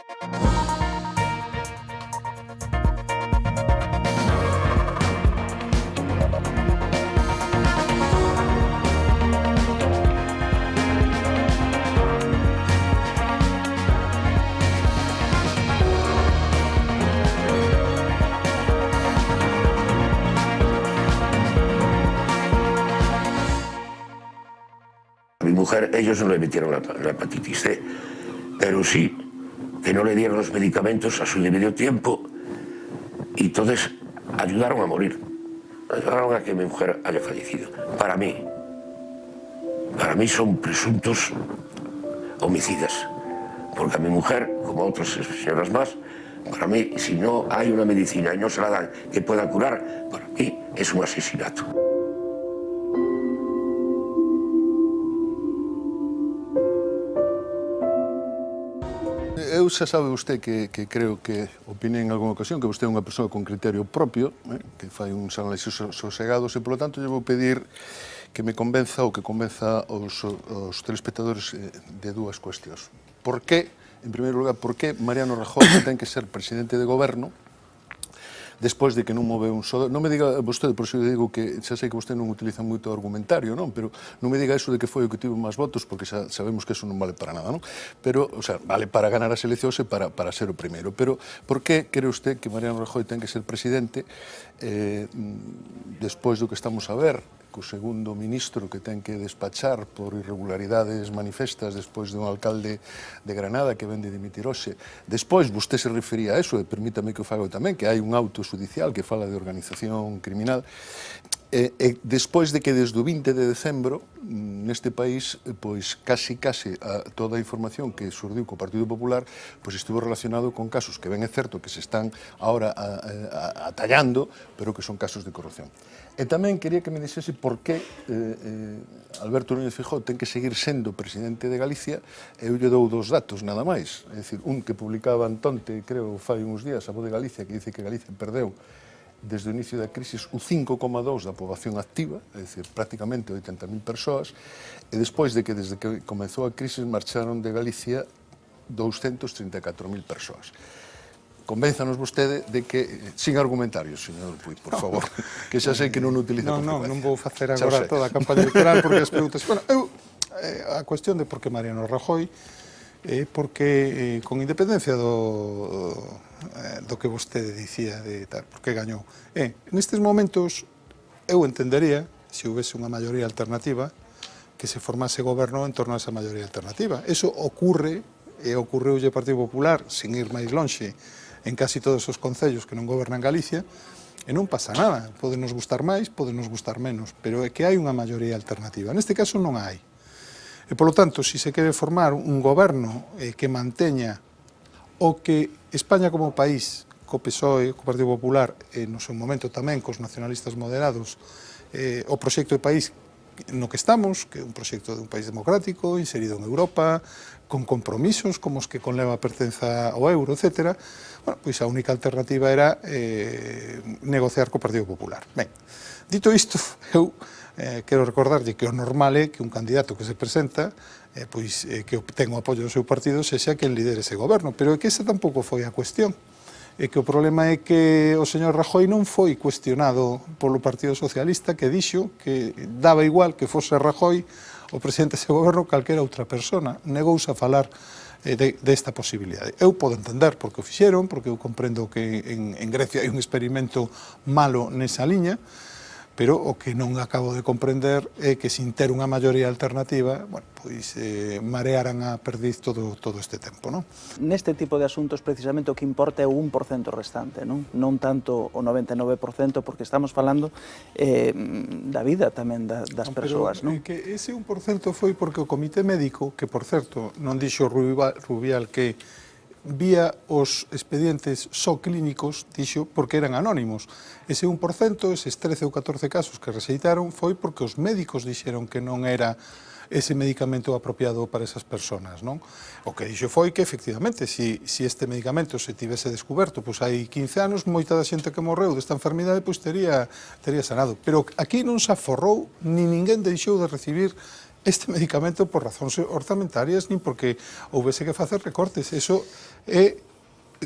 A mi mujer, ellos no le metieron la hepatitis C, pero sí que no le dieron los medicamentos a su debido tiempo y entonces ayudaron a morir, ayudaron a que mi mujer haya fallecido. Para mí son presuntos homicidas, porque a mi mujer, como a otras señoras más, para mí, si no hay una medicina y no se la dan que pueda curar, para mí es un asesinato. Eu xa sabe vostede que creo que opinei en algunha ocasión que vostede é unha persoa con criterio propio, que fai uns análisis sosegados e, polo tanto, lle vou pedir que me convenza ou que convenza os telespectadores de dúas cuestións. Por que, en primeiro lugar, por que Mariano Rajoy ten que ser presidente de goberno despois de que non move un só... Non me diga vostede, por iso digo que xa sei que vostede non utiliza moito argumentario, non? Pero non me diga eso de que foi o que tivo máis votos, porque xa sabemos que eso non vale para nada, non? Pero, o sea, vale para ganar as eleccións e para ser o primeiro. Pero, por que cree usted que Mariano Rajoy ten que ser presidente despois do que estamos a ver, co segundo ministro que ten que despachar por irregularidades manifestas despois dun alcalde de Granada que ven de dimitir hoxe. Despois, vostede se refería a eso, e permítame que o faga tamén, que hai un auto judicial que fala de organización criminal, despois de que desde o 20 de decembro neste país, pois casi toda a información que surdiu co Partido Popular pois estivo relacionado con casos que ben é certo que se están ahora atallando, pero que son casos de corrupción. E tamén quería que me dixese por que Alberto Núñez Feijóo ten que seguir sendo presidente de Galicia, e eu lle dou dos datos nada máis, é dicir, un que publicaba Antonte, creo, fai uns días, a Voz de Galicia, que dice que Galicia perdeu desde o inicio da crisis o 5,2 da poboación activa, é dicir, prácticamente 80.000 persoas, e despois de que desde que comezou a crisis marcharon de Galicia 234.000 persoas. Convénzanos vostede de que, sin argumentarios, señor Puig, por favor, que xa sei que non utiliza con frecuencia. Non vou facer agora toda a campaña electoral porque as preguntas... Bueno, a cuestión de por que Mariano Rajoy porque, con independencia do que vostede dicía de tal, por que gañou. Nestes momentos, eu entendería, se houvese unha maioría alternativa, que se formase goberno en torno a esa maioría alternativa. Eso ocorreulle ao Partido Popular, sin ir máis lonxe, en casi todos os concellos que non gobernan Galicia, e non pasa nada. Podenos gustar máis, podenos gustar menos, pero é que hai unha maioría alternativa. Neste caso non hai. E, polo tanto, se se quere formar un goberno que manteña o que España como país, co PSOE, co Partido Popular, e no seu momento tamén cos nacionalistas moderados, o proxecto de país no que estamos, que é un proxecto de un país democrático, inserido en Europa, con compromisos como os que conleva a pertenza ao euro, etc., bueno, pois a única alternativa era negociar co Partido Popular. Ben, dito isto, eu quero recordarlle que o normal é que un candidato que se presenta, pois que ten o apoio do seu partido, sexa quen lidere ese goberno, pero é que esa tampouco foi a cuestión. É que o problema é que o señor Rajoy non foi cuestionado polo Partido Socialista, que dixo que daba igual que fose Rajoy o presidente dese goberno calquera outra persona. Negouse a falar desta posibilidade. Eu podo entender por que o fixeron, porque eu comprendo que en Grecia hai un experimento malo nesa liña, pero o que non acabo de comprender é que sin ter unha maioría alternativa, bueno, pois marearan a perdiz todo este tempo, non? Neste tipo de asuntos, precisamente, o que importa é o 1% restante, non? Non tanto o 99%, porque estamos falando da vida tamén das persoas, non? Pero que ese 1% foi porque o Comité Médico, que, por certo, non dixo Rubial que vía os expedientes só clínicos, dixo, porque eran anónimos. Ese 1%, eses 13 ou 14 casos que rexeitaron, foi porque os médicos dixeron que non era ese medicamento apropiado para esas personas, non? O que dixo foi que, efectivamente, se este medicamento se tivese descoberto, pois hai 15 anos, moita da xente que morreu desta enfermidade, pois tería sanado. Pero aquí non se aforrou, ni ninguén deixou de recibir este medicamento por razóns orzamentarias nin porque houvese que facer recortes. Eso é,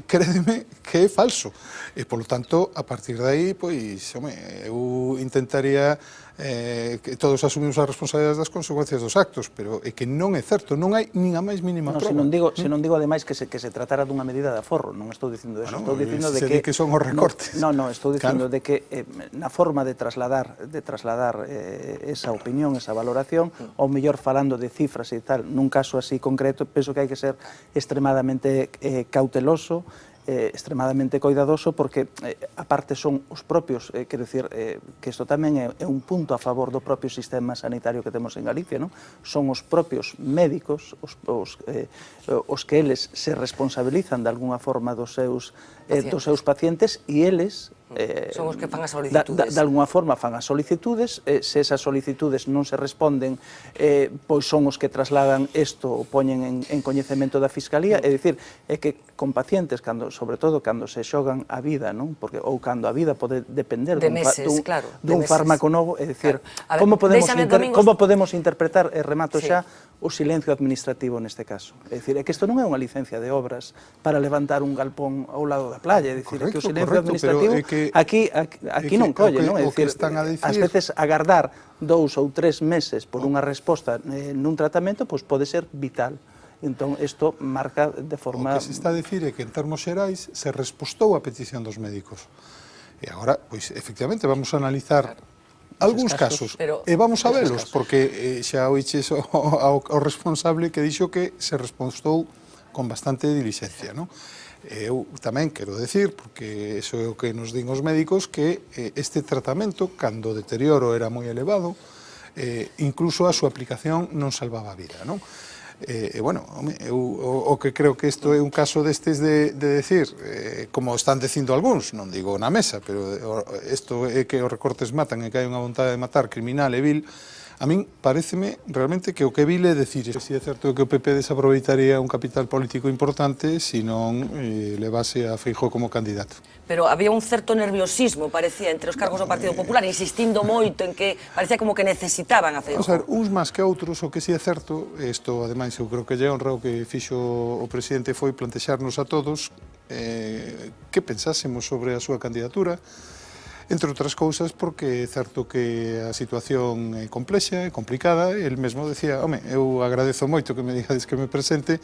crédeme, que é falso. E, polo tanto, a partir de aí, pois, home, eu intentaría que todos asumimos as responsabilidades das consecuencias dos actos, pero é que non é certo, non hai nin a máis mínima No, proba. se non digo ademais que se tratara dunha medida de aforro, non estou dicindo eso, estou dicindo de se di que son os recortes. No, estou dicindo de que na forma de trasladar esa opinión, esa valoración, ou mellor falando de cifras e tal, nun caso así concreto, penso que hai que ser extremadamente cauteloso, extremadamente coidadoso, porque aparte son os propios, quero dicir, que isto tamén é un punto a favor do propio sistema sanitario que temos en Galicia, non? Son os propios médicos os que eles se responsabilizan de alguna forma dos seus pacientes e eles son os que fan as solicitudes. De alguna forma fan as solicitudes, se esas solicitudes non se responden, pois son os que trasladan isto ou poñen en coñecemento da Fiscalía, é dicir, é que con pacientes, sobre todo cando se xogan a vida, non? Porque ou cando a vida pode depender dun fármaco novo, é dicir, como podemos interpretar, e remato xa, o silencio administrativo neste caso. É dicir, é que isto non é unha licencia de obras para levantar un galpón ao lado da playa, é dicir, é que o silencio administrativo aquí non colle, non? É dicir, ás veces agardar 2 ou 3 meses por unha resposta nun tratamento, pois pode ser vital. Entón, isto marca de forma... O que se está a dicir é que, en termos xerais, se respostou a petición dos médicos. E agora, pois, efectivamente, vamos a analizar algúns casos, e vamos a velos, porque xa oiches ao responsable que dixo que se respostou con bastante diligencia, non? Eu tamén quero decir, porque iso é o que nos din os médicos, que este tratamento, cando o deterioro era moi elevado, incluso a súa aplicación non salvaba a vida, non? Bueno, o que creo que isto é un caso destes de decir, como están dicindo algúns, non digo na mesa, pero isto é que os recortes matan e que hai unha vontade de matar criminal e vil. A min pareceme realmente que o que vil é decir se é certo que o PP desaproveitaría un capital político importante se non levase a Feijóo como candidato. Pero había un certo nerviosismo, parecía, entre os cargos do Partido Popular, insistindo moito en que parecía como que necesitaban a Feijóo. Vamos a ver, uns máis que outros, o que si é certo, isto ademais eu creo que lle honra o que fixo o presidente foi plantexarnos a todos que pensásemos sobre a súa candidatura, entre outras cousas porque é certo que a situación é complexa, é complicada, e el mesmo decía, home, eu agradezo moito que me digades que me presente,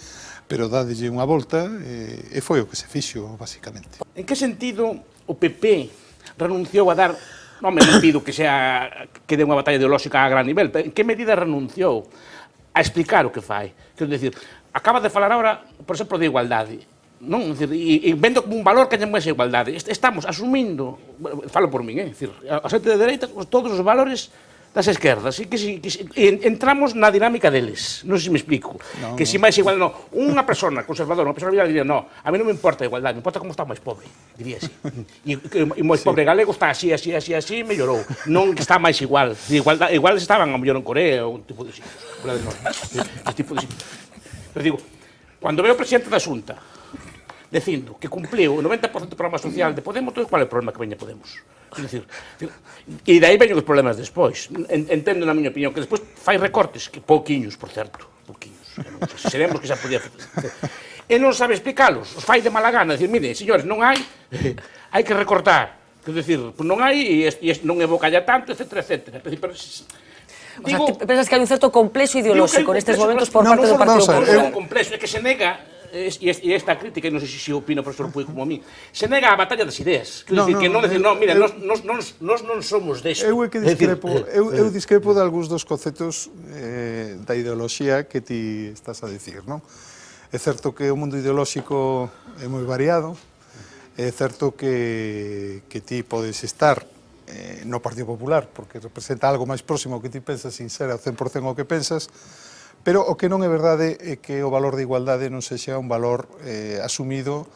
pero dadelle unha volta, e foi o que se fixo, basicamente. En que sentido o PP renunciou a dar, non me pido que dé unha batalla ideolóxica a gran nivel, pero en que medida renunciou a explicar o que fai? Quero dicir, acaba de falar agora, por exemplo, de igualdade, non? E vendo como un valor que temos a igualdade. Estamos asumindo, falo por min, a xente de dereita, todos os valores das esquerdas, e que entramos na dinámica deles, non sei se me explico, que se máis igual, non, unha persona conservadora, unha persona liberal diría, non, a mí non me importa a igualdade, me importa como está o máis pobre, diría así, e o máis pobre galego está así, mellorou, non que está máis igual, igual estaban a mellor en Corea, ou un tipo de sitios, pero digo, cando veo o presidente da Xunta dicindo que cumpliu o 90% do programa social de Podemos, entón qual é o problema que veña Podemos? E dai veño os problemas despois. Entendo, na miña opinión, que despois fai recortes, que pouquiños, por certo, pouquiños. Seremos que xa podía facer. E non sabe explicalos, os fai de mala gana, dicir, mire, señores, non hai que recortar. Quer dicir, non hai, e non evoca ya tanto, etcétera, etcétera. Pero, o sea, que pensas que hai un certo complexo ideolóxico nestes momentos por parte do Partido Popular? Non é un complexo, é que se nega, e esta crítica, e non sei se opina o profesor Puig como a mí, se nega a batalla das ideas. Quer dicir, que non decir, non, mira, nós non somos desto. Eu é que discrepo de algúns dos conceptos da ideoloxía que ti estás a dicir, non? É certo que o mundo ideolóxico é moi variado, é certo que ti podes estar no Partido Popular, porque representa algo máis próximo ao que ti pensas sin ser ao 100% o que pensas, pero o que non é verdade é que o valor de igualdade non sexa un valor asumido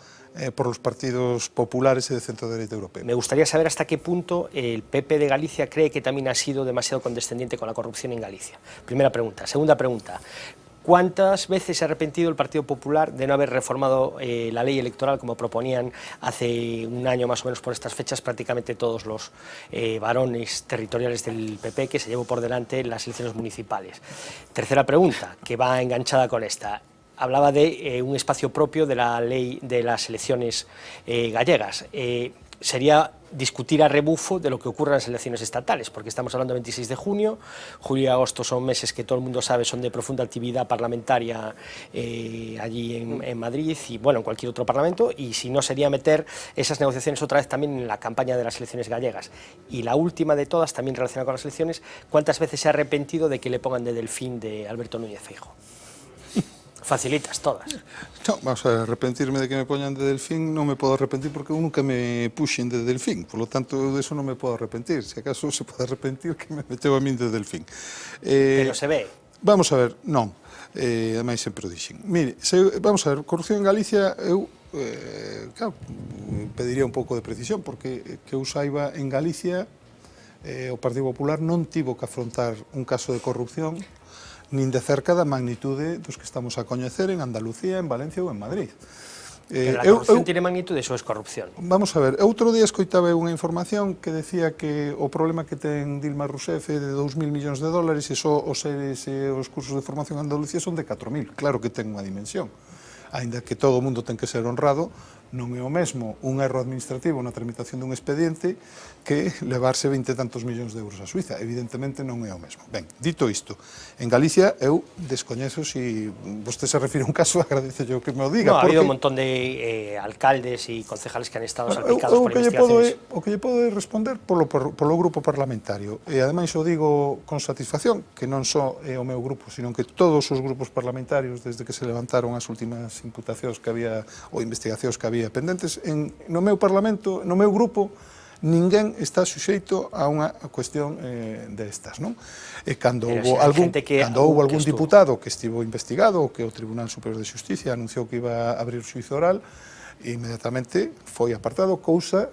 por los partidos populares e de centro-dereita europeo. Me gustaría saber hasta qué punto el PP de Galicia cree que también ha sido demasiado condescendiente con la corrupción en Galicia. Primera pregunta. Segunda pregunta. ¿Cuántas veces se ha arrepentido el Partido Popular de no haber reformado la ley electoral como proponían hace un año más o menos por estas fechas prácticamente todos los varones territoriales del PP que se llevó por delante en las elecciones municipales? Tercera pregunta, que va enganchada con esta. Hablaba de un espacio propio de la ley de las elecciones gallegas. Sería discutir a rebufo de lo que ocurre en las elecciones estatales, porque estamos hablando del 26 de junio, julio y agosto son meses que todo el mundo sabe son de profunda actividad parlamentaria allí en Madrid y bueno, en cualquier otro parlamento, y si no sería meter esas negociaciones otra vez también en la campaña de las elecciones gallegas. Y la última de todas, también relacionada con las elecciones, ¿cuántas veces se ha arrepentido de que le pongan de delfín de Alberto Núñez Feijóo? Facilitas todas. No, vamos a arrepentirme de que me poñan de delfín, non me podo arrepentir porque eu nunca me puxen de delfín, por lo tanto, de eso non me podo arrepentir. Se acaso se pode arrepentir que me meteu a min de delfín. Pero se ve. Vamos a ver, non. Ademais, sempre o dixen. Mire, vamos a ver, corrupción en Galicia, eu claro, pediría un pouco de precisión, porque que eu saiba, en Galicia, o Partido Popular non tivo que afrontar un caso de corrupción nin de cerca da magnitude dos que estamos a coñecer en Andalucía, en Valencia ou en Madrid. Pero la corrupción tiene magnitud, eso es corrupción. Vamos a ver, outro día escoitaba unha información que decía que o problema que ten Dilma Rousseff é de 2.000 millóns de dólares e só os seres e os cursos de formación en Andalucía son de 4.000. Claro que ten unha dimensión. Aínda que todo o mundo ten que ser honrado, non é o mesmo un erro administrativo na tramitación dun expediente que levarse 20 e tantos millóns de euros a Suiza. Evidentemente non é o mesmo. Ben, dito isto, en Galicia eu descoñezo se vostede se refire a un caso, agradezo yo que me o diga. No, ha habido un montón de alcaldes e concejales que han estado salpicados por investigaciones. O que lle podo responder polo grupo parlamentario, e ademais o digo con satisfacción, que non só é o meu grupo, sino que todos os grupos parlamentarios, desde que se levantaron as últimas imputacións que había, ou investigacións que había pendentes, no meu parlamento, no meu grupo, ninguén está suxeito a unha cuestión destas, non? E cando houve algún diputado que estivo investigado, ou que o Tribunal Superior de Xusticia anunciou que iba a abrir xuízo oral, inmediatamente foi apartado, cousa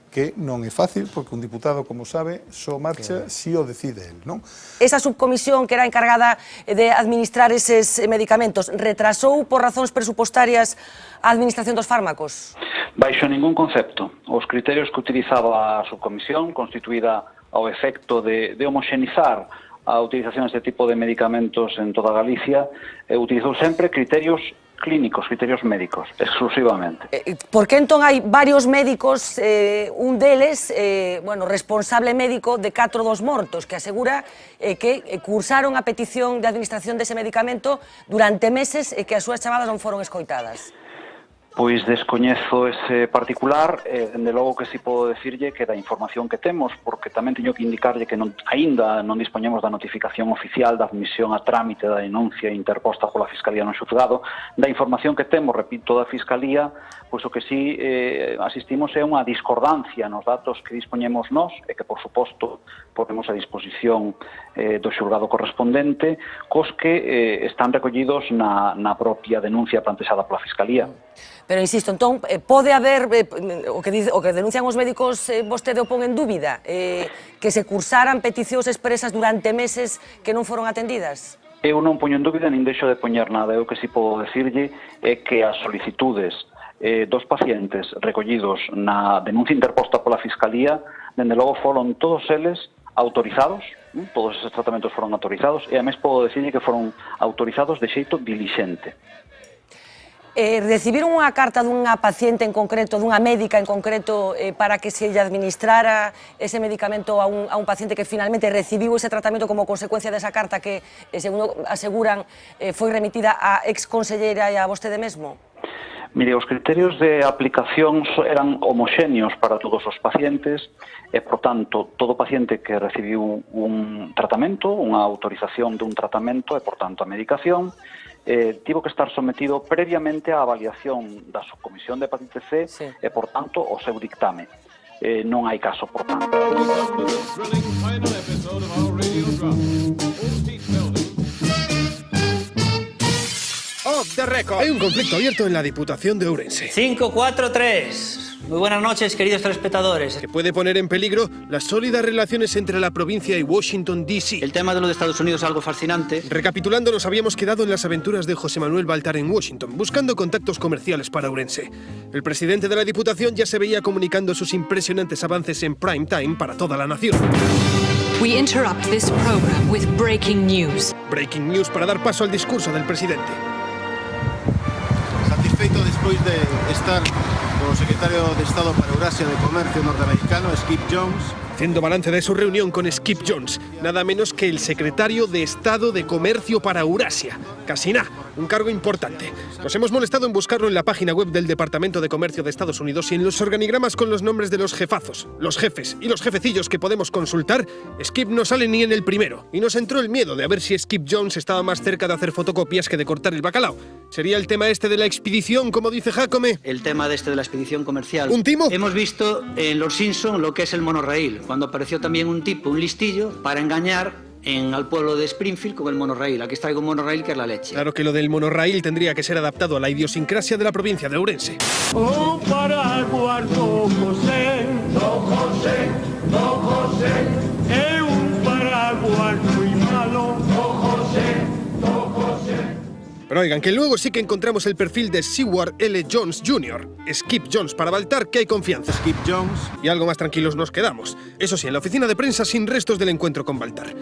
que non é fácil, porque un diputado, como sabe, só marcha si o decide el, non? Esa subcomisión que era encargada de administrar eses medicamentos retrasou por razóns presupostarias a administración dos fármacos? Baixo ningún concepto. Os criterios que utilizaba a subcomisión, constituída ao efecto de homoxenizar a utilización deste tipo de medicamentos en toda Galicia, utilizou sempre criterios clínicos, criterios médicos, exclusivamente. Por que entón hai varios médicos, un deles, responsable médico de 4 dos mortos, que asegura que cursaron a petición de administración dese medicamento durante meses e que as súas chamadas non foron escoitadas? Pois descoñezo ese particular, dende logo que si podo decirlle que da información que temos, porque tamén teño que indicarlle que aínda non dispoñemos da notificación oficial da admisión a trámite da denuncia interposta pola Fiscalía no xuzgado, da información que temos, repito, da Fiscalía, pois o que si asistimos é unha discordancia nos datos que dispoñemos nós, e que, por suposto, ponemos a disposición do xulgado correspondente, cos que están recollidos na propia denuncia plantexada pola Fiscalía. Pero, insisto, entón, pode haber, o que denuncian os médicos, vostede o pon en dúbida, que se cursaran peticións expresas durante meses que non foron atendidas? Eu non poño en dúbida, nin deixo de poñer nada. Eu que si podo decirlle é que as solicitudes dos pacientes recollidos na denuncia interposta pola Fiscalía, dende logo foron todos eles autorizados, todos esos tratamentos foron autorizados, e a mes podo decirlle que foron autorizados de xeito dilixente. Recibiron unha carta dunha paciente en concreto, dunha médica en concreto, para que se lle administrara ese medicamento a un paciente que finalmente recibiu ese tratamento como consecuencia desa carta que, segundo aseguran, foi remitida á exconselleira e a vostede mesmo? Mire, os criterios de aplicación eran homoxéneos para todos os pacientes e, por tanto, todo paciente que recibiu un tratamento, unha autorización dun tratamento e, por tanto, a medicación, tivo que estar sometido previamente á avaliación da subcomisión de hepatite C e, por tanto, o seu dictame. Non hai caso, por tanto. Of the récord. Hay un conflicto abierto en la Diputación de Ourense. 5-4-3. Muy buenas noches, queridos telespectadores. Que puede poner en peligro las sólidas relaciones entre la provincia y Washington, D.C. El tema de lo de Estados Unidos es algo fascinante. Recapitulando, nos habíamos quedado en las aventuras de José Manuel Baltar en Washington, buscando contactos comerciales para Ourense. El presidente de la Diputación ya se veía comunicando sus impresionantes avances en prime time para toda la nación. We interrupt this program with breaking news. Breaking news para dar paso al discurso del presidente. Satisfeito despois de estar co secretario de Estado para Eurasia de Comercio norteamericano, Skip Jones. Haciendo balance de su reunión con Skip Jones, nada menos que el secretario de Estado de Comercio para Eurasia. Casi nada, un cargo importante. Nos hemos molestado en buscarlo en la página web del Departamento de Comercio de Estados Unidos y en los organigramas con los nombres de los jefazos, los jefes y los jefecillos que podemos consultar, Skip no sale ni en el primero. Y nos entró el miedo de a ver si Skip Jones estaba más cerca de hacer fotocopias que de cortar el bacalao. ¿Sería el tema este de la expedición, como dice Jacome? El tema de la expedición comercial. ¿Un timo? Hemos visto en Los Simpson lo que es el monorraíl, cuando apareció también un tipo, un listillo, para engañar al pueblo de Springfield con el monorraíl. Aquí traigo un monorraíl que es la leche. Claro que lo del monorraíl tendría que ser adaptado a la idiosincrasia de la provincia de Ourense. Oh, paraguas do José, é un paraguas muy malo, Pero oigan, que luego sí que encontramos el perfil de Seward L. Jones Jr., Skip Jones para Baltar, que hay confianza. Skip Jones. Y algo más tranquilos nos quedamos. Eso sí, en la oficina de prensa sin restos del encuentro con Baltar.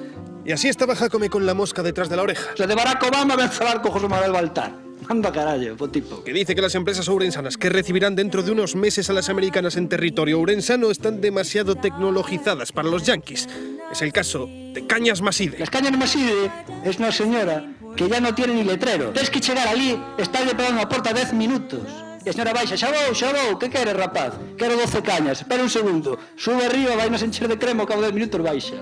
Y así estaba Jacome con la mosca detrás de la oreja. O sea, de Barack Obama ven falar con José Manuel Baltar. Anda carallo, po tipo. Que dice que las empresas ourensanas que recibirán dentro de unos meses a las americanas en territorio ourensano están demasiado tecnologizadas para los yanquis. Es el caso de Cañas Maside. Las Cañas Maside es una señora que ya no tiene ni letrero. Tens que chegar ali, estar pegando a porta 10 minutos. E a señora baixa, xa vou, que queres, rapaz? Quero 12 cañas, espera un segundo. Sube arriba, vai nos encher de crema, ao cabo de 10 minutos baixa.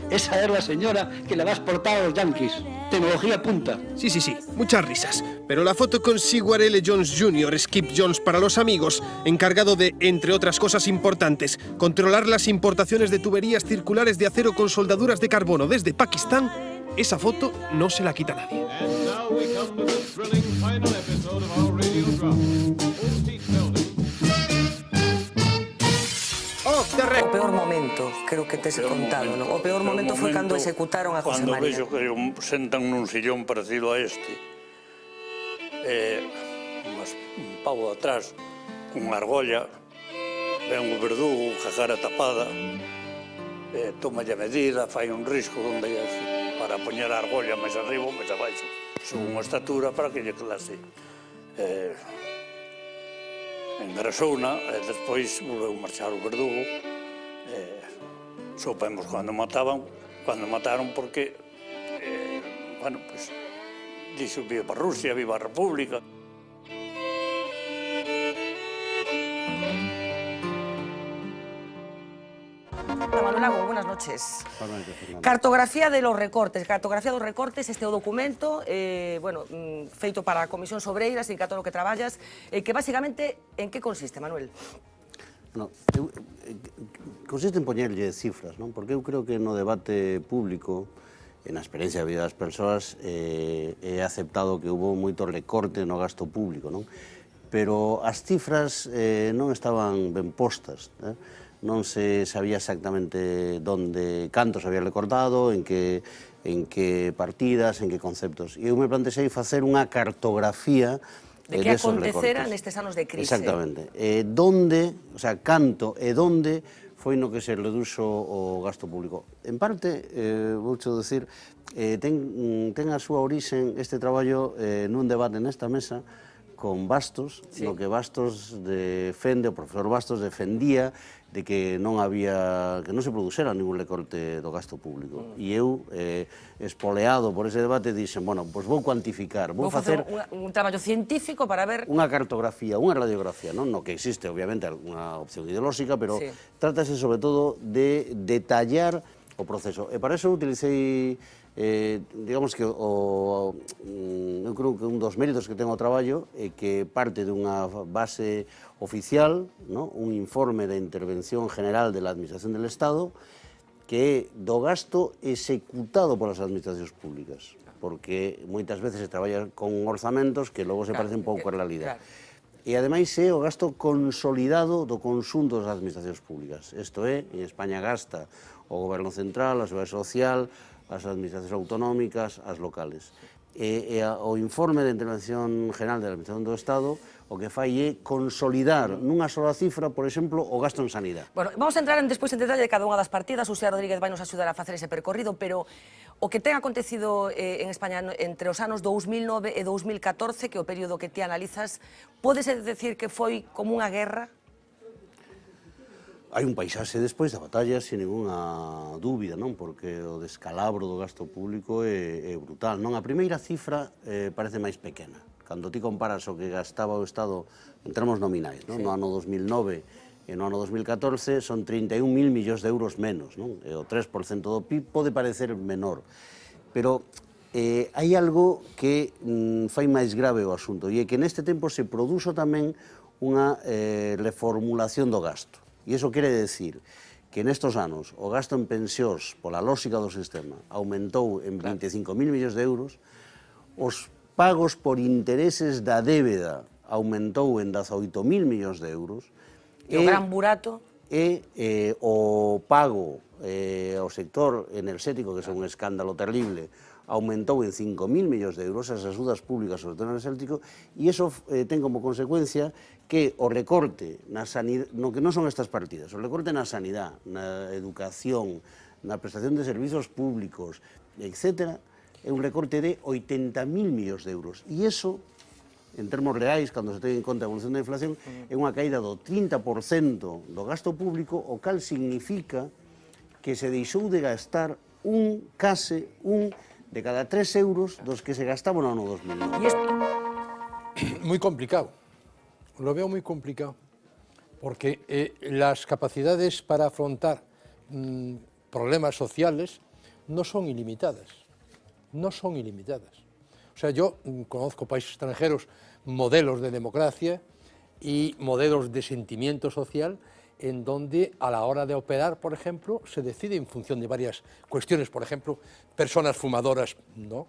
Esa es la señora que le va a exportar a los yanquis. Tecnología punta. Sí, muchas risas. Pero la foto con Seward L. Jones Jr., Skip Jones para los amigos, encargado de, entre otras cosas importantes, controlar las importaciones de tuberías circulares de acero con soldaduras de carbono desde Pakistán, esa foto no se la quita nadie. O peor momento, creo que te he contado, ¿no? O peor momento foi cando executaron a José María. Cando vexo que sentan nun sillón parecido a este, un pavo atrás, cunha argolla, ven o verdugo, jacara tapada, tomalle a medida, fai un risco onde para poñer a argolla máis arriba ou máis abaixo, según a estatura para que lle clase. Engrasouna, e despois volveu marchar o verdugo. Soupemos cando mataron porque, dixo viva Rusia, viva a República. Manuel Lago, buenas noches. Cartografía de los recortes. Cartografía dos recortes, este é o documento, feito para a Comisión Sobreira, sindicato no que traballas, que basicamente, en que consiste, Manuel? Consiste en poñerlle cifras, non? Porque eu creo que no debate público, na experiencia de vida das persoas, é aceptado que houve moito recorte no gasto público, non? Pero as cifras non estaban ben postas, non se sabía exactamente canto se había recortado, en que partidas, en que conceptos. E eu me plantexei facer unha cartografía de que acontecera nestes anos de crise. Exactamente. Canto e donde foi no que se reduxo o gasto público. En parte, voucho dicir, ten a súa orixe este traballo nun debate nesta mesa con Bastos, no que Bastos o profesor Bastos defendía de que non se produxera ningún recorte do gasto público. E eu, espoleado por ese debate, dixen, pois vou cuantificar, vou facer un traballo científico para ver unha cartografía, unha radiografía, non? No que existe, obviamente, unha opción ideolóxica, pero trátase sobre todo de detallar o proceso. E para eso utilicei, digamos que eu creo que un dos méritos que ten o traballo é que parte dunha base oficial, un informe de intervención general de la Administración del Estado, que é do gasto executado polas administracións públicas. porque moitas veces se traballa con orzamentos que logo se parecen un pouco a realidade. Claro. E ademais é o gasto consolidado do conxunto das administracións públicas. Isto é, en España gasta o Goberno Central, a Seguridade Social, as administracións autonómicas, as locales. O informe de intervención general da Administración do Estado o que fai é consolidar nunha sola cifra, por exemplo, o gasto en sanidade. Bueno, vamos a entrar despois en detalle de cada unha das partidas. Xosé Rodríguez vai nos axudar a facer ese percorrido, pero o que ten acontecido en España entre os anos 2009 e 2014, que é o período que ti analizas, pódese decir que foi como unha guerra? Hai un paisaxe despois da batalla, sin ninguna dúbida, non? Porque o descalabro do gasto público é brutal, non? A primeira cifra parece máis pequena. Cando ti comparas o que gastaba o Estado en termos nominais, non? No ano 2009 e no ano 2014 son 31.000 millóns de euros menos, non? E o 3% do PIB pode parecer menor, pero hai algo que fai máis grave o asunto, e é que neste tempo se produxo tamén unha reformulación do gasto. E iso quere decir que nestos anos o gasto en pensións, pola lógica do sistema, aumentou en 25.000 millóns de euros, os pagos por intereses da débeda aumentou en 18.000 millóns de euros, E o gran burato? E o pago ao sector enerxético, que é un escándalo terrible, aumentou en 5.000 millóns de euros as axudas públicas ao sector enerxético, e iso ten como consecuencia que o recorte na sanidade, no que non son estas partidas, o recorte na sanidade, na educación, na prestación de servizos públicos, etc., é un recorte de 80.000 millóns de euros. E iso, en termos reais, cando se ten en conta a evolución da inflación, é unha caída do 30% do gasto público, o cal significa que se deixou de gastar case un de cada 3 euros dos que se gastaban no ano 2009. Muy complicado. Lo veo muy complicado, porque las capacidades para afrontar problemas sociales no son ilimitadas. No son ilimitadas. O sea, yo conozco países extranjeros, modelos de democracia y modelos de sentimiento social en donde a la hora de operar, por ejemplo, se decide en función de varias cuestiones. Por ejemplo, personas fumadoras, no.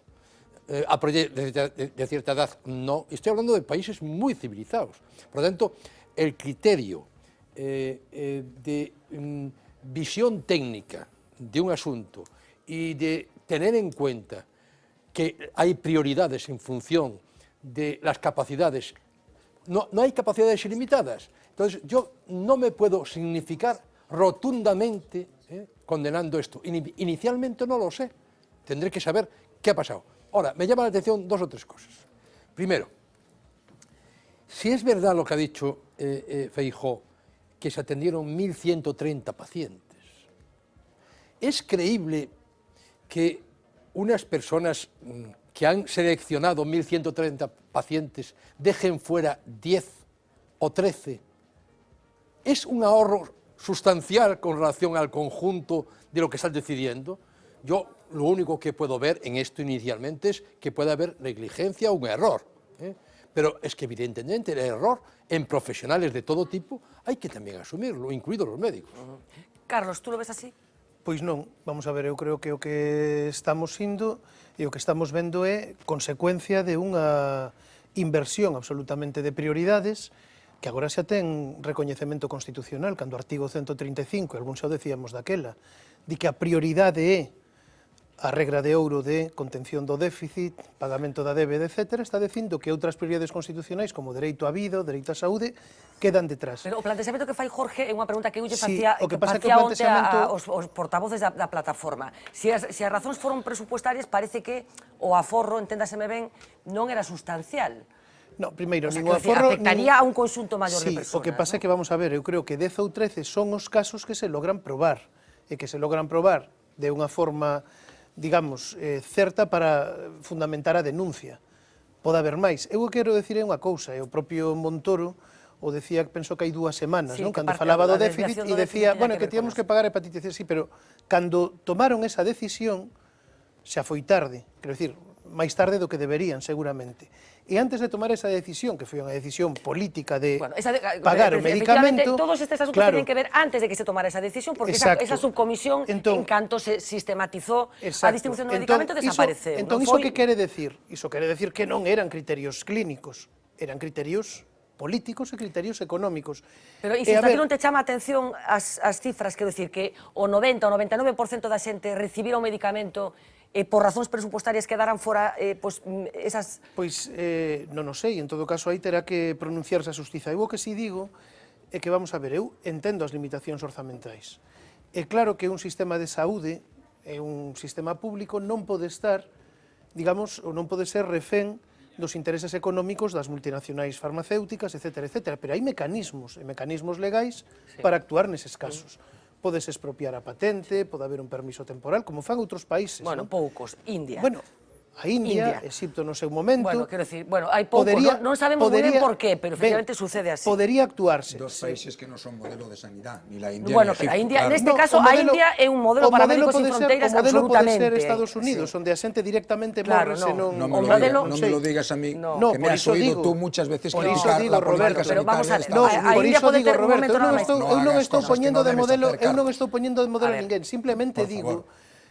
A partir de cierta edad, no. Estoy hablando de países muy civilizados. Por lo tanto, el criterio de visión técnica de un asunto y de tener en cuenta que hay prioridades en función de las capacidades, no hay capacidades ilimitadas. Entonces, yo no me puedo significar rotundamente condenando esto. Inicialmente no lo sé. Tendré que saber qué ha pasado. Ahora, me llama la atención dos o tres cosas. Primero, si es verdad lo que ha dicho Feijóo, que se atendieron 1.130 pacientes, ¿es creíble que unas personas que han seleccionado 1.130 pacientes dejen fuera 10 o 13? ¿Es un ahorro sustancial con relación al conjunto de lo que están decidiendo? Yo lo único que puedo ver en esto inicialmente es que puede haber negligencia o un error. Pero es que evidentemente el error en profesionales de todo tipo hay que también asumirlo, incluidos los médicos. Carlos, tú lo ves así? Pois non, vamos a ver, eu creo que o que estamos indo e o que estamos vendo é consecuencia de unha inversión absolutamente de prioridades que agora xa ten recoñecemento constitucional, cando o artigo 135, algún xa o decíamos daquela, di que a prioridade é a regra de ouro de contención do déficit, pagamento da débeda, etc., está dicindo que outras prioridades constitucionais, como o dereito á vida, o dereito á saúde, quedan detrás. Pero o planteamento que fai Jorge é unha pregunta que eu lle Sí, facía o que pasa onte que o planteamento- aos portavoces da plataforma. Se as razóns foron presupuestarias, parece que o aforro, enténdaseme ben, non era sustancial. No, primeiro, O sea, nin o quero dicir, aforro... afectaría a un conxunto maior de Sí, persoas. o que pasa é que, vamos a ver, eu creo que 10 ou 13 son os casos que se logran probar, e que se logran probar de unha forma, digamos, certa para fundamentar a denuncia. Pode haber máis. Eu quero dicir unha cousa, e o propio Montoro o decía, penso que hai 2 semanas, Sí, non? que Cando parte falaba da do déficit desviación e do decía, déficit bueno, tiña que que ver tíamos con que pagar hepatitis C, sí, pero cando tomaron esa decisión xa foi tarde. Quero dicir, máis tarde do que deberían, seguramente. E antes de tomar esa decisión, que foi unha decisión política de pagar o medicamento... Todos estes asuntos tienen que ver antes de que se tomara esa decisión, porque esa subcomisión, en canto se sistematizó a distribución do medicamento, desapareceu. Entón, iso que quere decir? Iso quere decir que non eran criterios clínicos, eran criterios políticos e criterios económicos. Pero, insisto, aquí non te chama a atención as cifras, quero decir, que o 90 ou 99% da xente recibira o medicamento por razóns presupuestarias quedaran fora esas... Pois non o sei, en todo caso aí terá que pronunciarse a xustiza. Eu o que si digo é que, vamos a ver, eu entendo as limitacións orzamentais. É claro que un sistema de saúde, un sistema público, non pode estar, digamos, ou non pode ser refén dos intereses económicos das multinacionais farmacéuticas, etc., etc. Pero hai mecanismos legais para actuar neses casos. Podes expropiar a patente, pode haber un permiso temporal, como fan outros países. Bueno, poucos. India. Bueno, a India, Egipto no seu momento... Bueno, quero decir, hai poucos, non sabemos moi ben por qué, pero efectivamente sucede así. Podería actuarse. Dos países que non son modelo de sanidad, ni la India Bueno, pero a India, neste caso, a India é un modelo para Médicos Sin Fronteiras absolutamente. O modelo pode ser Estados Unidos, onde a xente directamente morre se non... Non me lo digas a mí, que me has oído tú muchas veces criticar la política sanitaria de Estados Unidos. Por iso digo, Roberto, eu non estou poñendo de modelo a ninguén, simplemente digo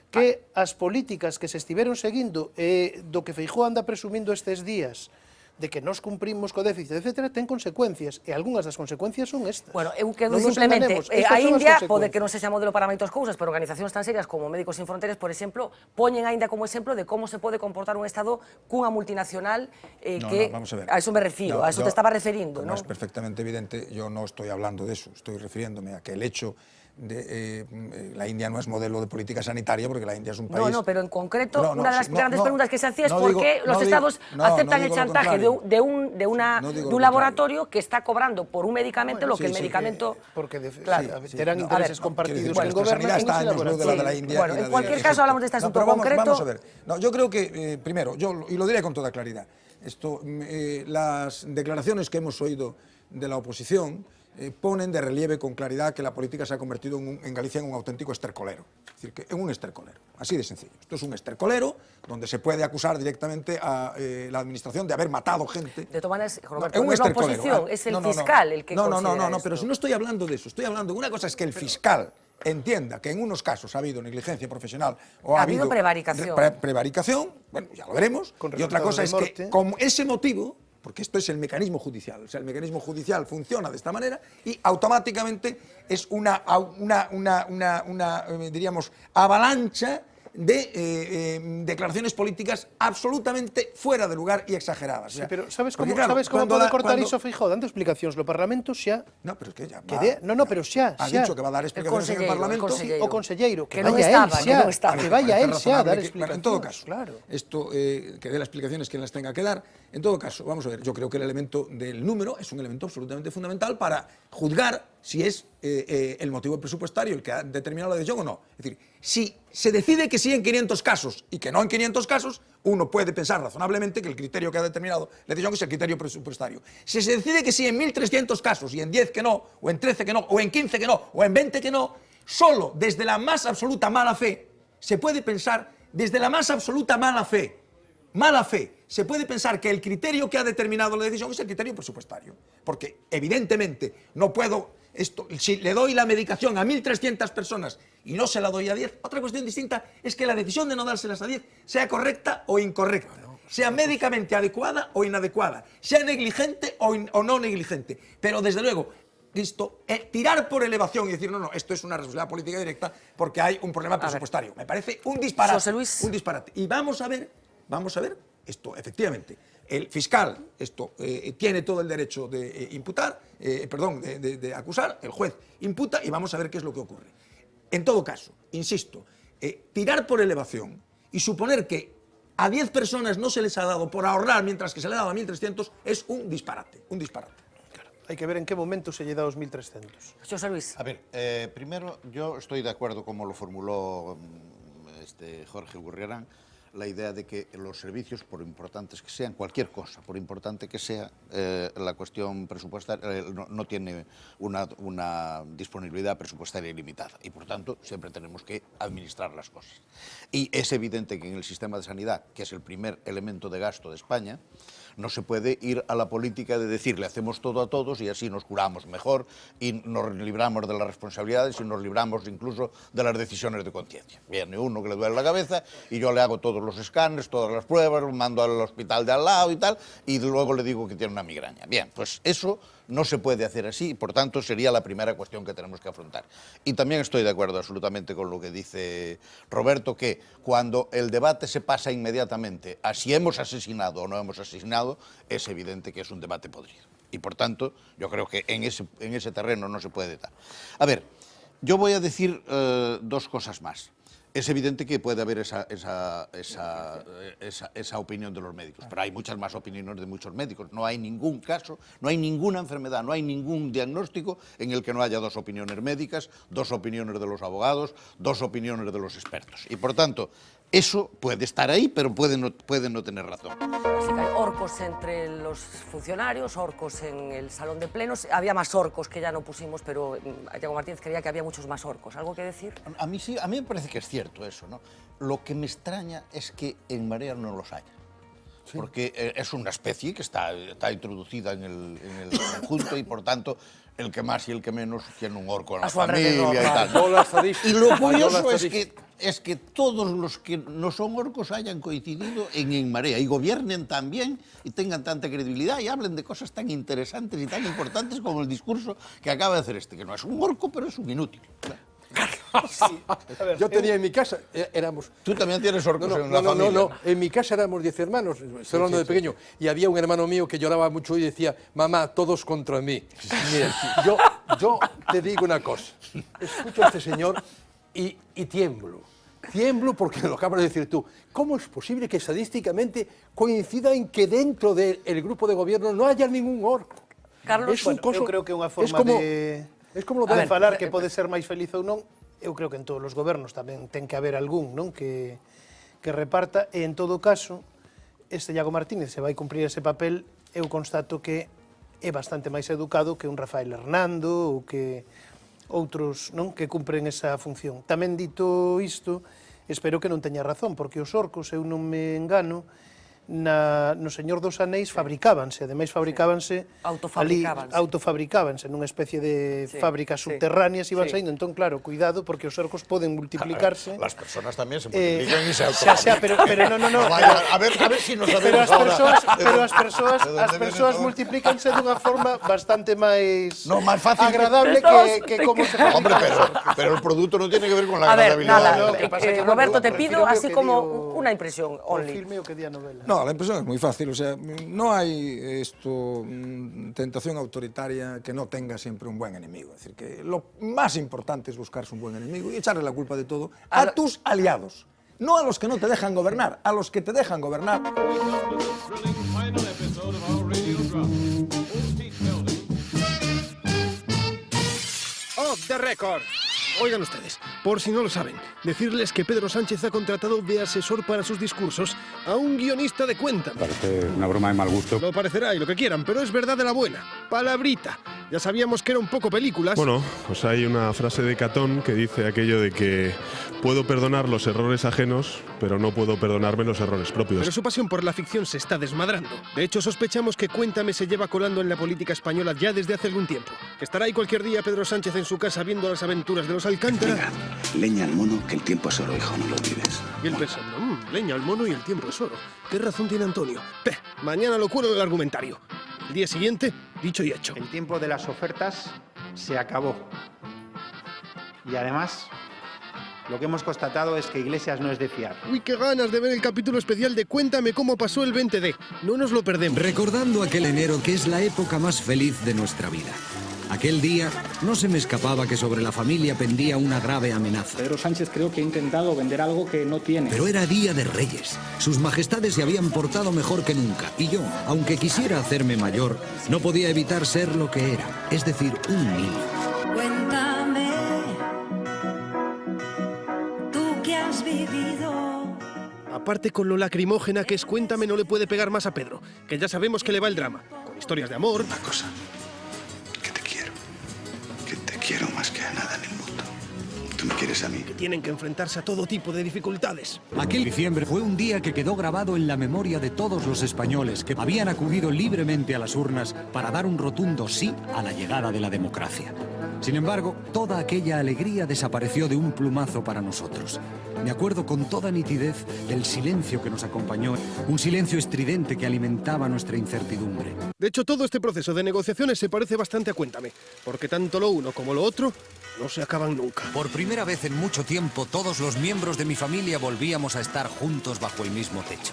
que as políticas que se estiveron seguindo do que Feijóo anda presumindo estes días de que nos cumprimos co déficit, etc., ten consecuencias, e algunhas das consecuencias son estas. Bueno, eu quero simplemente, a India pode que non sexa modelo para moitas cousas, pero organizacións tan serias como Médicos Sin Fronteiras, por exemplo, poñen a India como exemplo de como se pode comportar un Estado cunha multinacional que... Vamos a ver. A eso me refiro, a eso te estaba referindo, ¿no? ¿no? Es perfectamente evidente, yo no estoy hablando de eso, estoy refiriéndome a que el hecho la India no es modelo de política sanitaria porque la India es un país... No, pero en concreto, una de las grandes preguntas que se hacía es por qué los estados aceptan el chantaje de un laboratorio que está cobrando por un medicamento lo que el medicamento... Porque terán intereses compartidos que gobiernan. Está años luz de la de la India. Bueno, en cualquier caso hablamos de este asunto concreto. Vamos a ver. Yo creo que, primero, y lo diré con toda claridad, las declaraciones que hemos oído de la oposición ponen de relieve con claridad que la política se ha convertido en Galicia en un auténtico estercolero. Es decir, que en un estercolero, así de sencillo. Esto es un estercolero donde se puede acusar directamente a la administración de haber matado gente. De todas maneras, Roberto, no es la oposición, es el fiscal el que considera esto. Pero si no estoy hablando de eso, estoy hablando de una cosa es que el fiscal entienda que en unos casos ha habido negligencia profesional o ha habido prevaricación, bueno, ya lo veremos, y otra cosa es que con ese motivo, porque esto es el mecanismo judicial, o sea, el mecanismo judicial funciona de esta manera y automáticamente es una diríamos, avalancha de declaraciones políticas absolutamente fuera de lugar y exageradas. Sí, pero sabes como pode cortar iso Feijóo? Dando explicacións no Parlamento xa... No, pero es que ya pero xa... Ha dicho que va a dar explicacións en el Parlamento. O conselleiro, que vaya él xa a dar explicacións. En todo caso, esto, que dé las explicaciones quien las tenga que dar. En todo caso, vamos a ver, yo creo que el elemento del número es un elemento absolutamente fundamental para juzgar si es el motivo presupuestario el que ha determinado la decisión o no. Es decir, si se decide que sí en 500 casos y que no en 500 casos, uno puede pensar razonablemente que el criterio que ha determinado la decisión es el criterio presupuestario. Si se decide que sí en 1.300 casos y en 10 que no, o en 13 que no, o en 15 que no, o en 20 que no, solo desde la más absoluta mala fe se puede pensar, desde la más absoluta mala fe, se puede pensar que el criterio que ha determinado la decisión es el criterio presupuestario. Porque, evidentemente, no puedo... si le doy la medicación a 1.300 personas y no se la doy a 10, otra cuestión distinta es que la decisión de no dárselas a 10 sea correcta o incorrecta, sea médicamente adecuada o inadecuada, sea negligente o no negligente. Pero, desde luego, tirar por elevación y decir, no, esto es una responsabilidad política directa porque hay un problema presupuestario. Me parece un disparate. José Luis. Un disparate. Y vamos a ver, esto, efectivamente, el fiscal tiene todo el derecho de imputar, de acusar, el juez imputa y vamos a ver qué es lo que ocurre. En todo caso, insisto, tirar por elevación y suponer que a 10 personas no se les ha dado por ahorrar mientras que se le ha dado a 1.300 es un disparate, Claro, hay que ver en qué momento se lle dá os 1.300. José Luis. A ver, primero, yo estoy de acuerdo como lo formuló Jorge Gurriarán la idea de que los servicios, por importantes que sean, cualquier cosa, por importante que sea, la cuestión presupuestaria no tiene una disponibilidad presupuestaria ilimitada y, por tanto, siempre tenemos que administrar las cosas. Y es evidente que en el sistema de sanidad, que es el primer elemento de gasto de España, no se puede ir a la política de decirle hacemos todo a todos y así nos curamos mejor y nos libramos de las responsabilidades y nos libramos incluso de las decisiones de conciencia. Viene uno que le duele la cabeza y yo le hago todos los escáneres, todas las pruebas, lo mando al hospital de al lado y tal, y luego le digo que tiene una migraña. Bien, pues eso no se puede hacer así y, por tanto, sería la primera cuestión que tenemos que afrontar. Y también estoy de acuerdo absolutamente con lo que dice Roberto, que cuando el debate se pasa inmediatamente a si hemos asesinado o no hemos asesinado, es evidente que es un debate podrido. Y, por tanto, yo creo que en ese terreno no se puede dar. A ver, yo voy a decir dos cosas más. Es evidente que puede haber esa opinión de los médicos, pero hay muchas más opiniones de muchos médicos. No hay ningún caso, no hay ninguna enfermedad, no hay ningún diagnóstico en el que no haya dos opiniones médicas, dos opiniones de los abogados, dos opiniones de los expertos. Y, por tanto, eso puede estar ahí, pero puede no tener razón. Así que hay orcos entre los funcionarios, orcos en el salón de plenos. Había más orcos que ya no pusimos, pero Iago Martínez creía que había muchos más orcos. ¿Algo que decir? A mí sí, a mí me parece que es cierto eso, ¿no? Lo que me extraña es que en Marea no los haya. Sí. Porque es una especie que está introducida en el conjunto y, por tanto, el que más y el que menos tiene un orco en la familia y tal. Y lo curioso es que todos los que no son orcos hayan coincidido en Marea y gobiernen tan bien y tengan tanta credibilidad y hablen de cosas tan interesantes y tan importantes como el discurso que acaba de hacer que no es un orco, pero es un inútil. Sí. Yo tenía en mi casa, éramos... ¿Tú también tienes orcos en la familia? No, en mi casa éramos 10 hermanos, estoy hablando de pequeño, y había un hermano mío que lloraba mucho y decía, mamá, todos contra mí. Mira, yo te digo una cosa, escucho a este señor y tiemblo. Tiemblo porque lo acabas de decir tú. ¿Cómo es posible que estadísticamente coincida en que dentro del grupo de gobierno no haya ningún orco? Carlos, eu creo que é unha forma de falar que pode ser máis feliz ou non. Eu creo que en todos os gobernos tamén ten que haber algún, non, que reparta, e en todo caso, Iago Martínez se vai cumprir ese papel, eu constato que é bastante máis educado que un Rafael Hernando ou que outros, non, que cumpren esa función. Tamén dito isto, espero que non teña razón, porque os orcos, eu non me engano, no Señor dos Anéis fabricábanse, ademais fabricábanse autofabricábanse nunha especie de fábricas subterráneas, iban saindo, entón claro, cuidado, porque os orcos poden multiplicarse. Las personas tamén se multiplican e se autofabrican. Pero no. A ver si nos sabemos ahora. Pero as persoas multiplícanse dunha forma bastante máis fácil, agradable que como se fabrica. Hombre, pero el producto no tiene que ver con la agradabilidad. Roberto, te pido así como una impresión only. Filme o que día novela. No, la impresión es muy fácil, o sea, no hay tentación autoritaria que no tenga siempre un buen enemigo. Es decir, que lo más importante es buscarse un buen enemigo y echarle la culpa de todo a tus aliados, no a los que no te dejan gobernar, a los que te dejan gobernar. Off the record. Oigan ustedes, por si no lo saben, decirles que Pedro Sánchez ha contratado de asesor para sus discursos a un guionista de Cuéntame. Parece una broma de mal gusto. Lo parecerá y lo que quieran, pero es verdad de la buena. Palabrita. Ya sabíamos que era un poco películas. Bueno, pues hay una frase de Catón que dice aquello de que puedo perdonar los errores ajenos, pero no puedo perdonarme los errores propios. Pero su pasión por la ficción se está desmadrando. De hecho, sospechamos que Cuéntame se lleva colando en la política española ya desde hace algún tiempo. Estará ahí cualquier día Pedro Sánchez en su casa viendo las aventuras de los Alcántara. Venga, leña al mono, que el tiempo es oro, hijo, no lo olvides. Y él pensando, leña al mono y el tiempo es oro. ¿Qué razón tiene Antonio? Mañana lo cuelo del argumentario. El día siguiente, dicho y hecho. El tiempo de las ofertas se acabó. Y además, lo que hemos constatado es que Iglesias no es de fiar. Uy, qué ganas de ver el capítulo especial de Cuéntame cómo pasó el 20D. No nos lo perdemos. Recordando aquel enero que es la época más feliz de nuestra vida. Aquel día no se me escapaba que sobre la familia pendía una grave amenaza. Pedro Sánchez creo que ha intentado vender algo que no tiene. Pero era día de Reyes. Sus majestades se habían portado mejor que nunca. Y yo, aunque quisiera hacerme mayor, no podía evitar ser lo que era. Es decir, un niño. Cuéntame, tú que has vivido. aparte con lo lacrimógena que es Cuéntame no le puede pegar más a Pedro, que ya sabemos que le va el drama, con historias de amor. Una cosa, que te quiero más que a nada en el mundo. Tú me quieres a mí. Que tienen que enfrentarse a todo tipo de dificultades. Aquel diciembre fue un día que quedó grabado en la memoria de todos los españoles que habían acudido libremente a las urnas para dar un rotundo sí a la llegada de la democracia. Sin embargo, toda aquella alegría desapareció de un plumazo para nosotros. Me acuerdo con toda nitidez del silencio que nos acompañó, un silencio estridente que alimentaba nuestra incertidumbre. De hecho, todo este proceso de negociaciones se parece bastante a Cuéntame, porque tanto lo uno como lo otro no se acaban nunca. Por primera vez en mucho tiempo, todos los miembros de mi familia volvíamos a estar juntos bajo el mismo techo.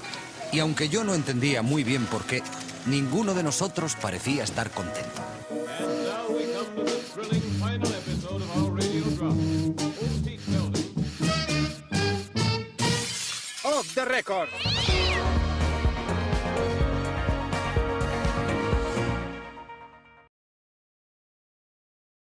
Y aunque yo no entendía muy bien por qué, ninguno de nosotros parecía estar contento. Off the record.